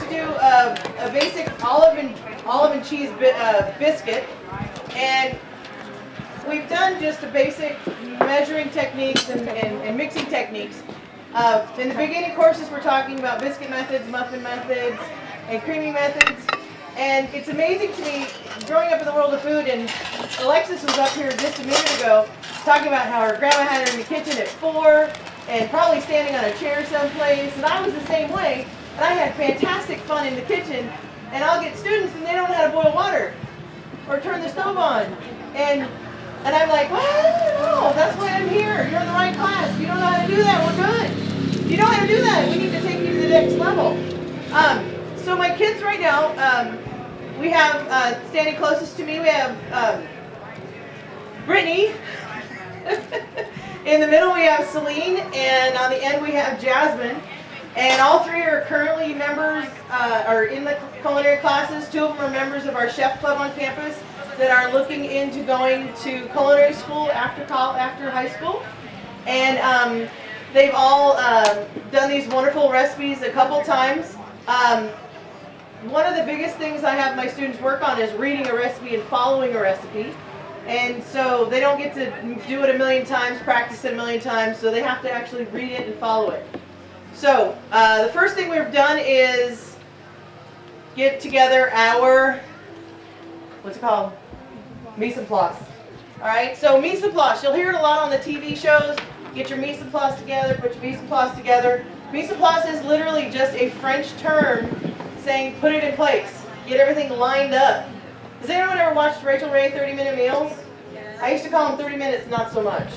do a basic olive and cheese biscuit, and we've done just a basic measuring techniques and mixing techniques. In the beginning courses, we're talking about biscuit methods, muffin methods, and creaming methods. And it's amazing to me, growing up in the world of food, and Alexis was up here just a minute ago talking about how her grandma had her in the kitchen at 4 and probably standing on a chair someplace. And I was the same way. And I had fantastic fun in the kitchen. And I'll get students and they don't know how to boil water or turn the stove on. And I'm like, well, no, that's why I'm here. You're in the right class. If you don't know how to do that, we're good. If you know how to do that, we need to take you to the next level. So my kids right now, we have, standing closest to me, we have Brittany. In the middle we have Celine, and on the end we have Jasmine. And all three are currently members, are in the culinary classes. 2 of them are members of our chef club on campus that are looking into going to culinary school after high school. And they've all done these wonderful recipes a couple times. One of the biggest things I have my students work on is reading a recipe and following a recipe. And so they don't get to do it a million times, practice it a million times, so they have to actually read it and follow it. So the first thing we've done is get together our, what's it called? Mise en place. All right, so mise en place, you'll hear it a lot on the TV shows. Get your mise en place together, put your mise en place together. Mise en place is literally just a French term saying put it in place, get everything lined up. Has anyone ever watched Rachel Ray 30-Minute Meals? I used to call them 30 minutes, not so much.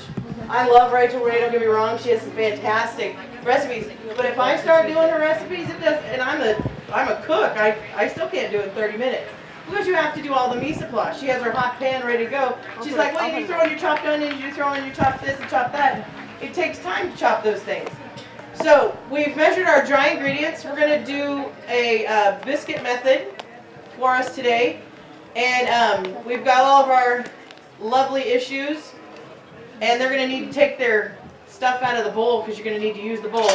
I love Rachel Ray, don't get me wrong, she has some fantastic recipes. But if I start doing her recipes, it does, and I'm a cook, I still can't do it in 30 minutes. Because you have to do all the mise en place. She has her hot pan ready to go. She's like, well, you throw in your chopped onions, you throw in your chopped this and chop that. It takes time to chop those things. So we've measured our dry ingredients. We're going to do a biscuit method for us today. And we've got all of our lovely issues. And they're going to need to take their stuff out of the bowl because you're going to need to use the bowl.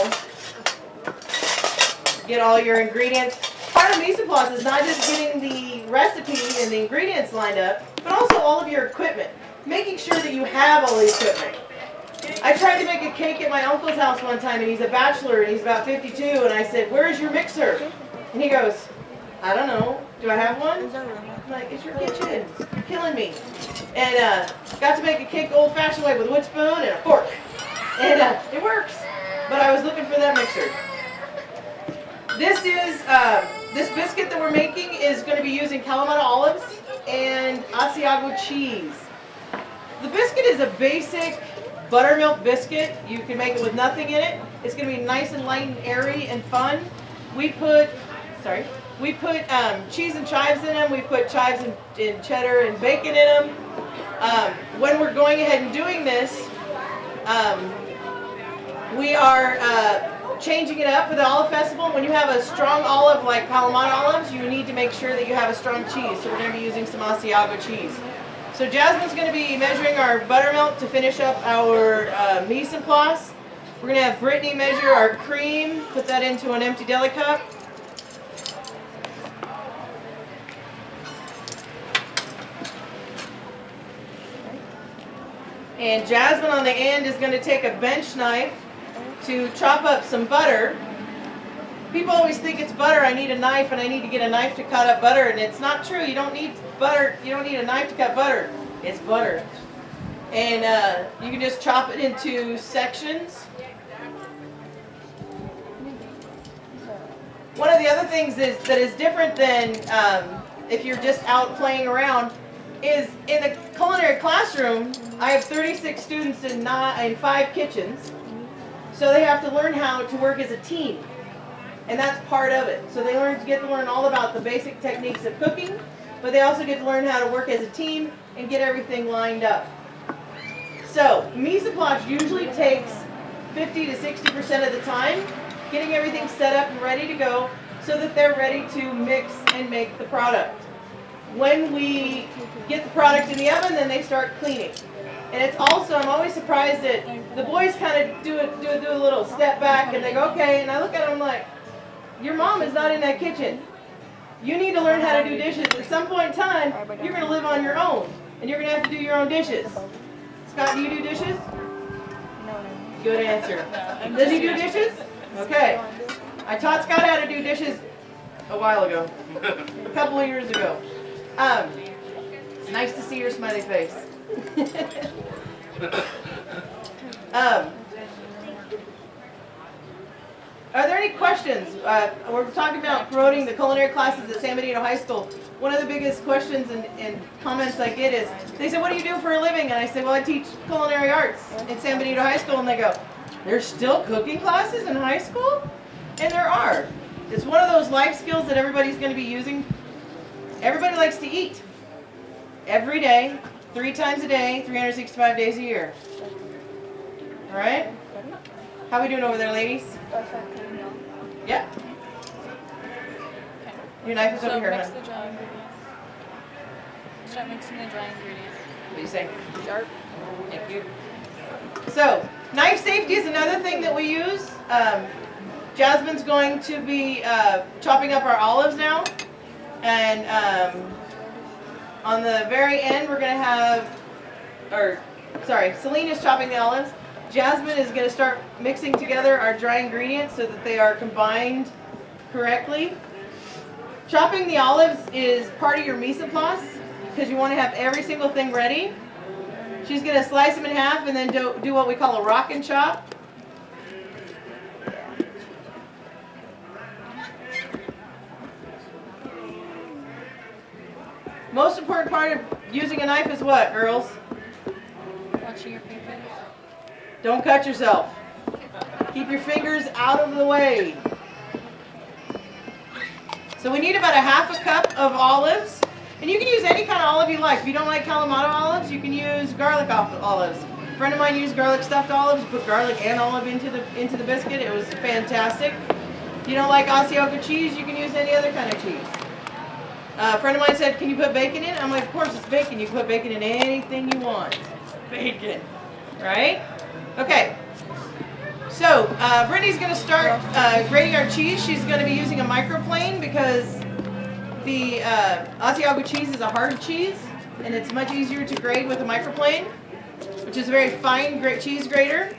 Get all your ingredients. Part of mise en place is not just getting the recipe and the ingredients lined up, but also all of your equipment. Making sure that you have all the equipment. I tried to make a cake at my uncle's house one time, and he's a bachelor, and he's about 52, and I said, where's your mixer? And he goes, I don't know. Do I have one? I'm like, it's your kitchen. You're killing me. And got to make a cake the old-fashioned way with a wood spoon and a fork. And it works. But I was looking for that mixer. This is, this biscuit that we're making is going to be using Kalamata olives and Asiago cheese. The biscuit is a basic buttermilk biscuit. You can make it with nothing in it. It's going to be nice and light and airy and fun. We put cheese and chives in them. We put chives and cheddar and bacon in them. When we're going ahead and doing this, we are changing it up for the olive festival. When you have a strong olive like Kalamata olives, you need to make sure that you have a strong cheese. So we're going to be using some Asiago cheese. So Jasmine's going to be measuring our buttermilk to finish up our mise en place. We're going to have Brittany measure our cream, put that into an empty deli cup. And Jasmine on the end is going to take a bench knife to chop up some butter. People always think it's butter, I need a knife and I need to get a knife to cut up butter, and it's not true. You don't need butter, you don't need a knife to cut butter. It's butter. And you can just chop it into sections. One of the other things that is different than if you're just out playing around is in the culinary classroom, I have 36 students in 5 kitchens. So they have to learn how to work as a team. And that's part of it. So they get to learn all about the basic techniques of cooking, but they also get to learn how to work as a team and get everything lined up. So mise en place usually takes 50 to 60% of the time, getting everything set up and ready to go so that they're ready to mix and make the product. When we get the product in the oven, then they start cleaning. And it's also, I'm always surprised that the boys kind of do a little step back and they go, okay, and I look at them like, Your mom is not in that kitchen. You need to learn how to do dishes. At some point in time, you're going to live on your own, and you're going to have to do your own dishes. Scott, do you do dishes? No. Good answer. Does he do dishes? Okay. I taught Scott how to do dishes a while ago, a couple of years ago. It's nice to see your smiley face. Are there any questions? We're talking about promoting the culinary classes at San Benito High School. One of the biggest questions and comments I get is, they say, what do you do for a living? And I say, well, I teach culinary arts in San Benito High School. And they go, there's still cooking classes in high school? And there are. It's one of those life skills that everybody's going to be using. Everybody likes to eat. Every day, 3 times a day, 365 days a year. All right? How we doing over there, ladies? Yeah. Your knife is over here, mix huh? the dry ingredients. Start mixing the dry ingredients. What do you say? Sharp. Thank you. So, knife safety is another thing that we use. Jasmine's going to be chopping up our olives now. And on the very end, we're going to have, Celine is chopping the olives. Jasmine is going to start mixing together our dry ingredients so that they are combined correctly. Chopping the olives is part of your mise en place because you want to have every single thing ready. She's going to slice them in half and then do what we call a rock and chop. Most important part of using a knife is what, girls? Watching your fingers. Don't cut yourself. Keep your fingers out of the way. So we need about a half a cup of olives. And you can use any kind of olive you like. If you don't like Kalamata olives, you can use garlic olives. A friend of mine used garlic stuffed olives, put garlic and olive into the biscuit. It was fantastic. If you don't like Asiago cheese, you can use any other kind of cheese. A friend of mine said, can you put bacon in? I'm like, of course it's bacon. You can put bacon in anything you want. Bacon. Right? Okay. So, Brittany's going to start grating our cheese. She's going to be using a microplane because the Asiago cheese is a hard cheese, and it's much easier to grate with a microplane, which is a very fine cheese grater.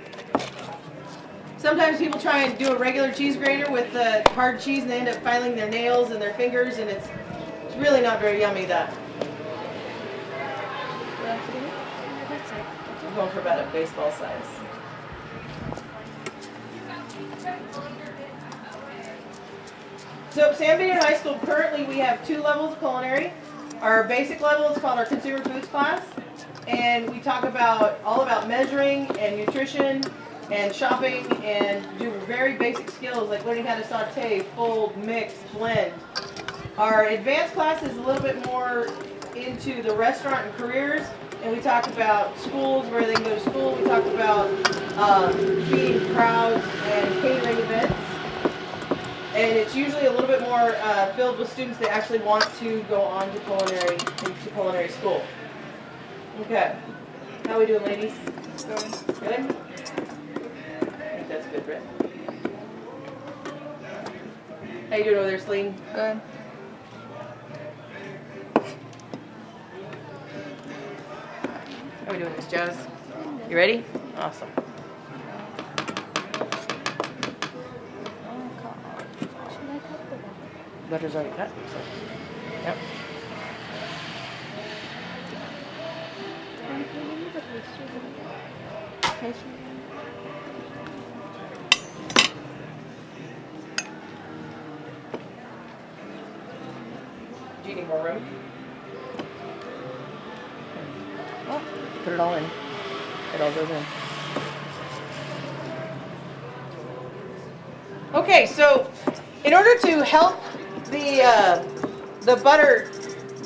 Sometimes people try and do a regular cheese grater with the hard cheese, and they end up filing their nails and their fingers, and it's really not very yummy, that. I'm going for about a baseball size. So San Benito High School, currently we have 2 levels of culinary. Our basic level is called our consumer foods class, and we talk all about measuring and nutrition and shopping and do very basic skills like learning how to saute, fold, mix, blend. Our advanced class is a little bit more into the restaurant and careers, and we talk about schools, where they can go to school. We talk about feeding crowds and catering events. And it's usually a little bit more filled with students that actually want to go on to culinary school. Okay. How are we doing, ladies? Good. Good? I think that's good, Britt. How you doing over there, Celine? Good. How are we doing, Miss Jazz? You ready? Awesome. Butter's already cut. So. Yep. Do you need more room? Oh, put it all in. It all goes in. Okay, so in order to help the butter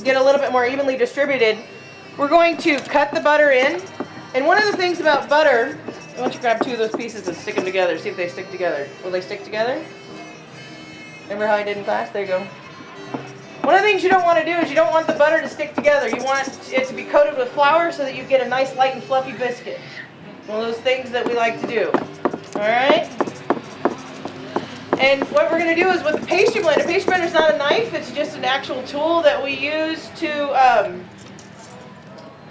get a little bit more evenly distributed, we're going to cut the butter in. And one of the things about butter, why don't you grab 2 of those pieces and stick them together, see if they stick together. Will they stick together? Remember how I did in class? There you go. One of the things you don't want to do is you don't want the butter to stick together. You want it to be coated with flour so that you get a nice light and fluffy biscuit. One of those things that we like to do. All right? And what we're going to do is with the pastry blender, a pastry blender is not a knife, it's just an actual tool that we use to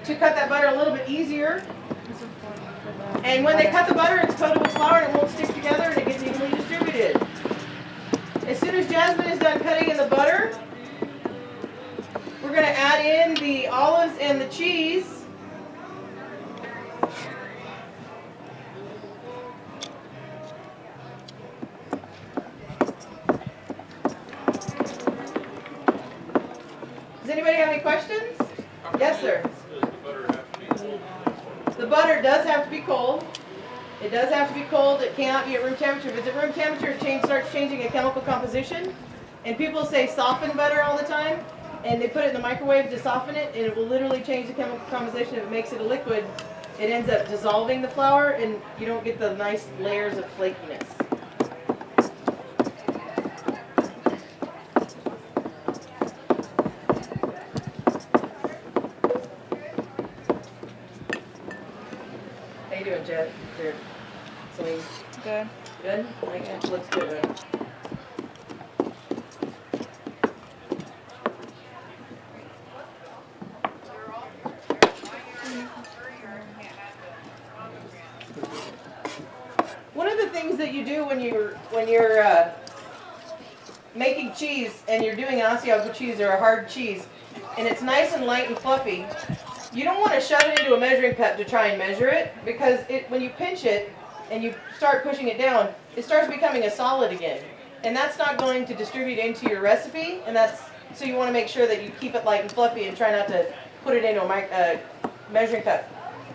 cut that butter a little bit easier. And when they cut the butter, it's coated with flour and it won't stick together and it gets evenly distributed. As soon as Jasmine is done cutting in the butter, we're going to add in the olives and the cheese. Does anybody have any questions? Yes, sir. The butter does have to be cold. It does have to be cold. It cannot be at room temperature. If it's at room temperature, it starts changing a chemical composition. And people say soften butter all the time, and they put it in the microwave to soften it, and it will literally change the chemical composition. If it makes it a liquid, it ends up dissolving the flour, and you don't get the nice layers of flakiness. How you doing, Jed? Celine? Good. Good? I think it looks good, right? One of the things that you do when you're making cheese and you're doing an Asiago cheese or a hard cheese, and it's nice and light and fluffy, you don't want to shove it into a measuring cup to try and measure it, because when you pinch it and you start pushing it down, it starts becoming a solid again. And that's not going to distribute into your recipe, and so you want to make sure that you keep it light and fluffy and try not to put it into a measuring cup.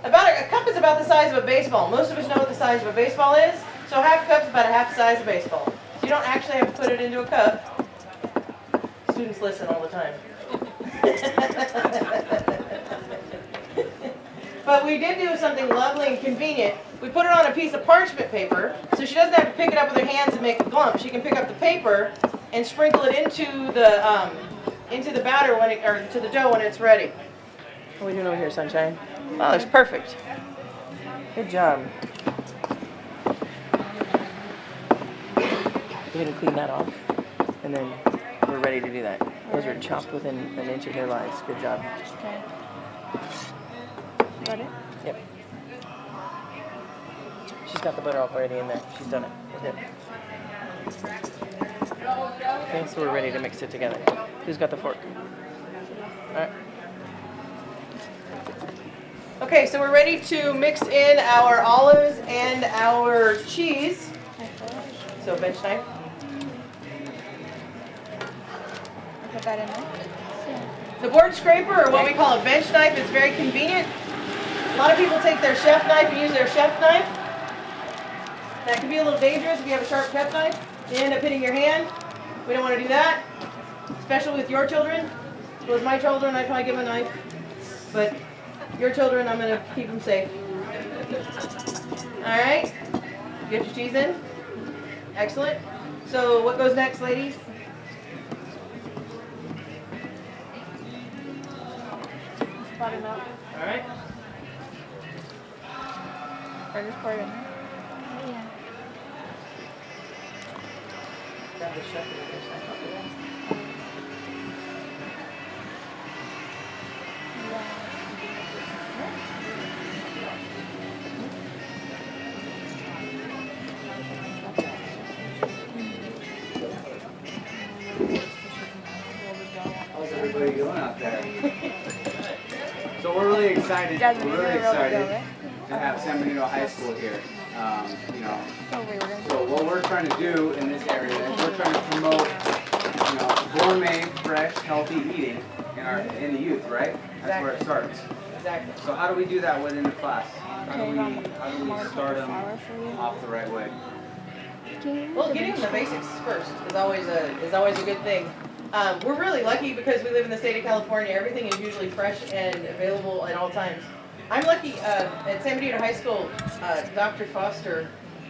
A cup is about the size of a baseball. Most of us know what the size of a baseball is, so half a cup is about a half the size of a baseball. So you don't actually have to put it into a cup. Students listen all the time. But we did do something lovely and convenient. We put it on a piece of parchment paper, so she doesn't have to pick it up with her hands and make a glump. She can pick up the paper and sprinkle it into the batter or to the dough when it's ready. What are we doing over here, Sunshine? Oh, it's perfect. Good job. Go ahead and clean that off, and then we're ready to do that. Those are chopped within an inch of their lives. Good job. Okay. Got it? Yep. She's got the butter already in there. She's done it. That's it. Okay, so we're ready to mix it together. Who's got the fork? All right. Okay, so we're ready to mix in our olives and our cheese. So bench knife. Put that in there. The board scraper, or what we call a bench knife, is very convenient. A lot of people take their chef knife and use their chef knife. That can be a little dangerous if you have a sharp chef knife. You end up hitting your hand. We don't want to do that, especially with your children. If it was my children, I'd probably give them a knife. But your children, I'm going to keep them safe. All right. Get your cheese in. Excellent. So what goes next, ladies? Buttermilk. All right. Or just pour it in there. Yeah. Grab the chef and finish that up. How's everybody doing out there? So we're really excited. Jasmine, We're really you're gonna roll the excited dough, right? to have San Benito High School here. So we were gonna So what we're trying to do in this area is we're trying to promote, gourmet, fresh, healthy eating in the youth, right? That's where it starts. Exactly. So how do we do that within the class? How do we start them flour for you. off the right way? Well, getting the basics first is always a good thing. We're really lucky because we live in the state of California. Everything is usually fresh and available at all times. I'm lucky at San Benito High School. Dr. Foster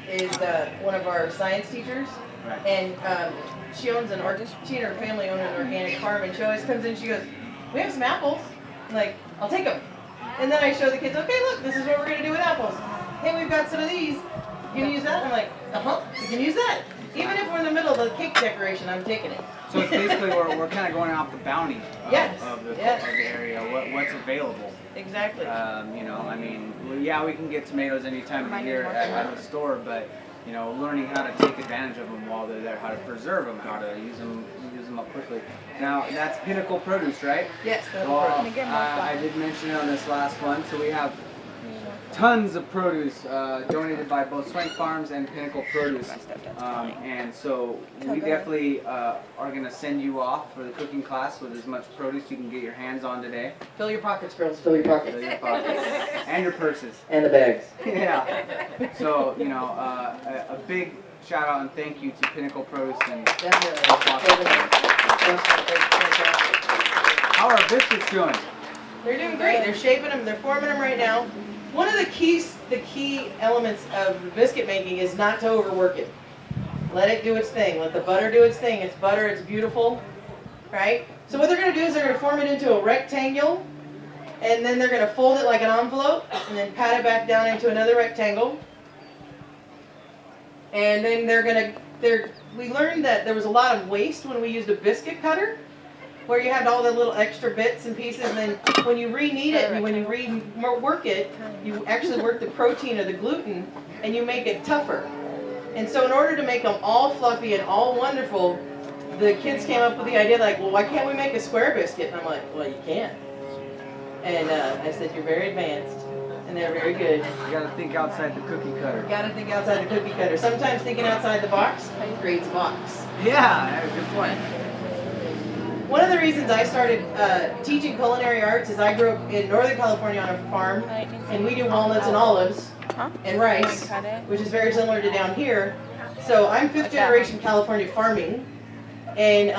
is one of our science teachers, Right. and she owns she and her family own an organic farm. And she always comes in. She goes, "We have some apples." I'm like, "I'll take them." And then I show the kids, "Okay, look, this is what we're gonna do with apples. Hey, we've got some of these. You can use that?" I'm like, "Uh-huh, you can use that." Even if we're in the middle of the cake decoration, I'm taking it. So it's basically we're kind of going off the bounty Yes, of the yes. area, what's available. Exactly. You know, I mean, well, yeah, we can get tomatoes any time of the year at the store, but you know, learning how to take advantage of them while they're there, how to preserve them, how to use them up quickly. Now that's Pinnacle Produce, right? Yes. Well, I did mention it on this last one, so we have tons of produce donated by both Swank Farms and Pinnacle Produce, and so we definitely are going to send you off for the cooking class with as much produce you can get your hands on today. Fill your pockets, girls. Fill your pockets. Fill your pockets. And your purses. And the bags. Yeah. So, you know, a big shout out and thank you to Pinnacle Produce and how are our biscuits doing? They're doing great. They're shaping them. They're forming them right now. One of the key elements of the biscuit making is not to overwork it. Let it do its thing. Let the butter do its thing. It's butter. It's beautiful, right? So what they're going to do is they're going to form it into a rectangle, and then they're going to fold it like an envelope, and then pat it back down into another rectangle. And then we learned that there was a lot of waste when we used a biscuit cutter, where you had all the little extra bits and pieces, and then when you re-knead it and when you rework it, you actually work the protein or the gluten, and you make it tougher. And so in order to make them all fluffy and all wonderful, the kids came up with the idea like, well, why can't we make a square biscuit? And I'm like, well, you can. And I said, you're very advanced, and they're very good. You got to think outside the cookie cutter. You got to think outside the cookie cutter. Sometimes thinking outside the box creates a box. Yeah, good point. One of the reasons I started teaching culinary arts is I grew up in Northern California on a farm, and we do walnuts and olives and rice, which is very similar to down here. So I'm fifth generation California farming, and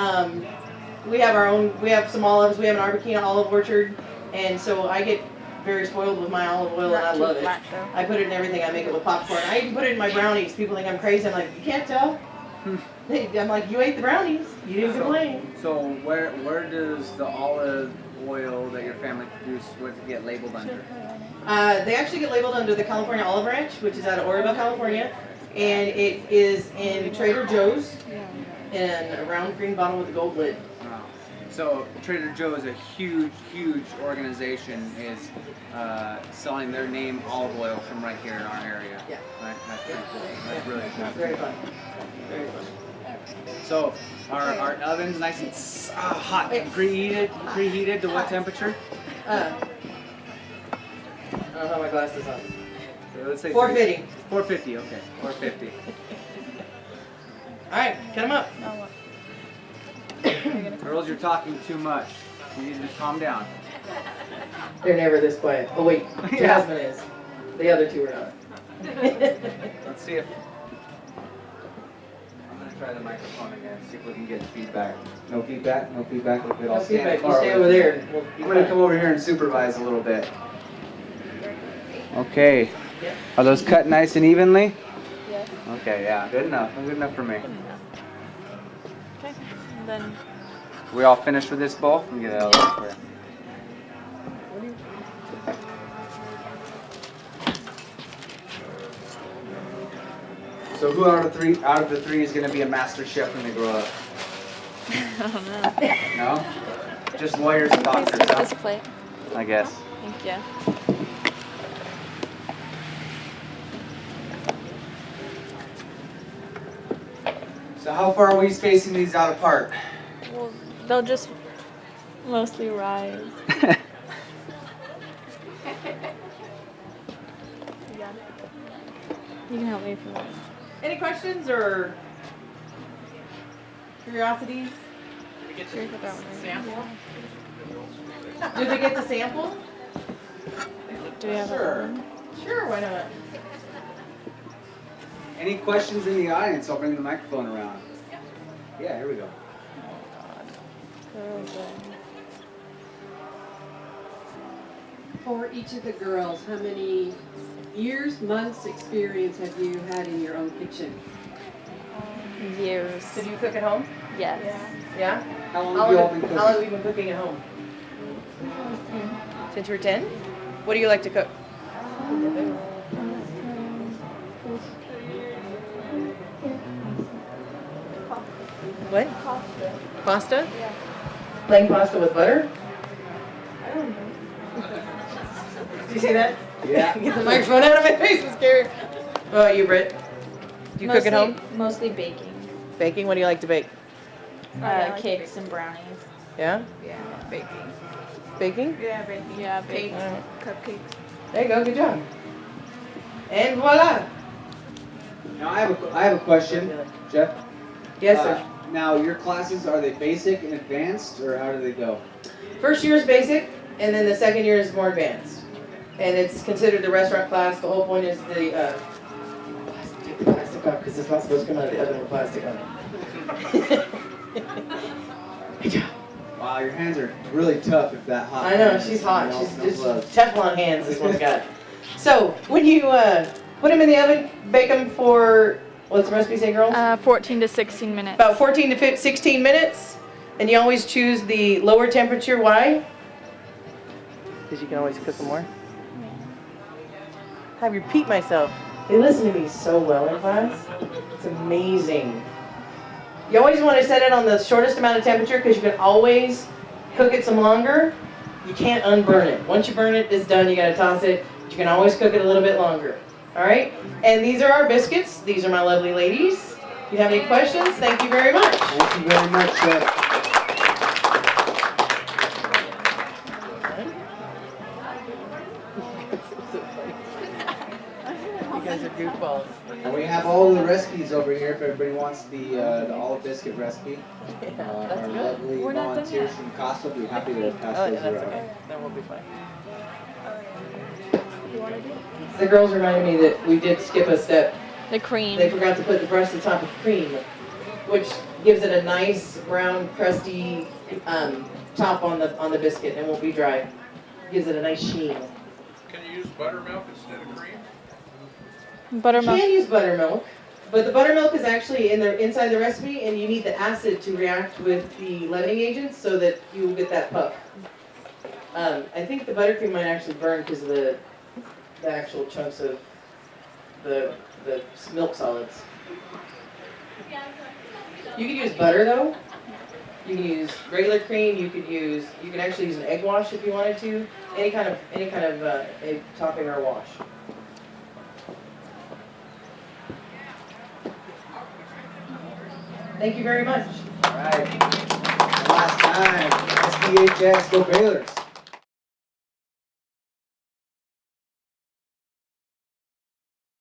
we have some olives. We have an Arbequina olive orchard, and so I get very spoiled with my olive oil, and I love it. I put it in everything. I make it with popcorn. I even put it in my brownies. People think I'm crazy. I'm like, you can't tell. I'm like, you ate the brownies. You didn't complain. So where does the olive oil that your family produces, what does it get labeled under? They actually get labeled under the California Olive Ranch, which is out of Oroville, California, and it is in Trader Joe's in a round green bottle with a gold lid. Wow. So Trader Joe's, a huge organization, is selling their name olive oil from right here in our area. Yeah. Right? That's pretty cool. That's really cool. Very fun. Very fun. So our oven's nice and hot, preheated to what temperature? I don't have my glasses on. So let's say 450. 450, okay. 450. All right, cut them up. Girls, you're talking too much. You need to calm down. They're never this quiet. Oh wait, Jasmine is. The other two are not. Let's see if... I'm going to try the microphone again, see if we can get feedback. No feedback? No feedback? We're good. No feedback. You stay over there. I'm going to come over here and supervise a little bit. Okay. Are those cut nice and evenly? Yes. Okay, yeah. Good enough. Good enough for me. Okay. And then We all finished with this bowl? Let me get it out of there. So who out of the three is going to be a master chef when they grow up? I don't know. No? Just lawyers and doctors, This huh? plate. I guess. Thank you. So how far are we spacing these out apart? Well, they'll just mostly rise. Yeah. You can help me from that. Any questions or curiosities? Sure, put that one in. Do they get to sample? Do we have Sure. Sure, why not? Any questions in the audience? I'll bring the microphone around. Yeah, here we go. For each of the girls, how many years, months experience have you had in your own kitchen? Years. So do you cook at home? Yes. Yeah? How long have you all been cooking? How long have you been cooking at home? Since you're 10? What do you like to cook? What? Pasta. Pasta? Yeah. Plain pasta with butter? I don't know. Do you see that? Yeah. Get the microphone out of my face, I'm scared. What about you, Britt? Do you cook at home? Mostly baking. Baking? What do you like to bake? Cakes and brownies. Yeah? Yeah, baking. Baking? Yeah, baking. Yeah, baking. Alright. Cupcakes. There you go, good job. And voila. Now I have a question, Jeff. Yes, sir. Now your classes, are they basic and advanced, or how do they go? First year is basic, and then the second year is more advanced. And it's considered the restaurant class. The whole point is the take the plastic off because it's not supposed to come out of the oven with plastic on it. Good job. Wow, your hands are really tough if that hot. I know, she's hot. No- She's no just gloves. Teflon hands, this one's got. So, when you put them in the oven, bake them for, what's the recipe say, girls? 14 to 16 minutes. About 14 to 16 minutes. And you always choose the lower temperature. Why? Because you can always cook them more. I repeat myself. They listen to me so well in class. It's amazing. You always want to set it on the shortest amount of temperature because you can always cook it some longer. You can't unburn it. Once you burn it, it's done. You got to toss it. You can always cook it a little bit longer. All right? And these are our biscuits. These are my lovely ladies. If you have any questions, thank you very much. Thank you very much, Chef. You guys are goofballs. And we have all the recipes over here if everybody wants the olive biscuit recipe. That's Our good. lovely We're not done volunteers yet. from Costa will be happy to pass Oh, those yeah, that's around. okay. That will be fine. You want to do The girls reminded me that we did skip a step. the cream? They forgot to put the frosted top of cream, which gives it a nice brown crusty top on the biscuit and won't be dry. Gives it a nice sheen. Can you use buttermilk instead of cream? You Buttermilk. can use buttermilk, but the buttermilk is actually inside the recipe, and you need the acid to react with the leavening agents so that you will get that puff. I think the buttercream might actually burn because of the actual chunks of the milk solids. You could use butter though. You can use regular cream. You can actually use an egg wash if you wanted to. Any kind of egg topping or wash. Thank you very much. All right. Last time, SDHS, go Baylors.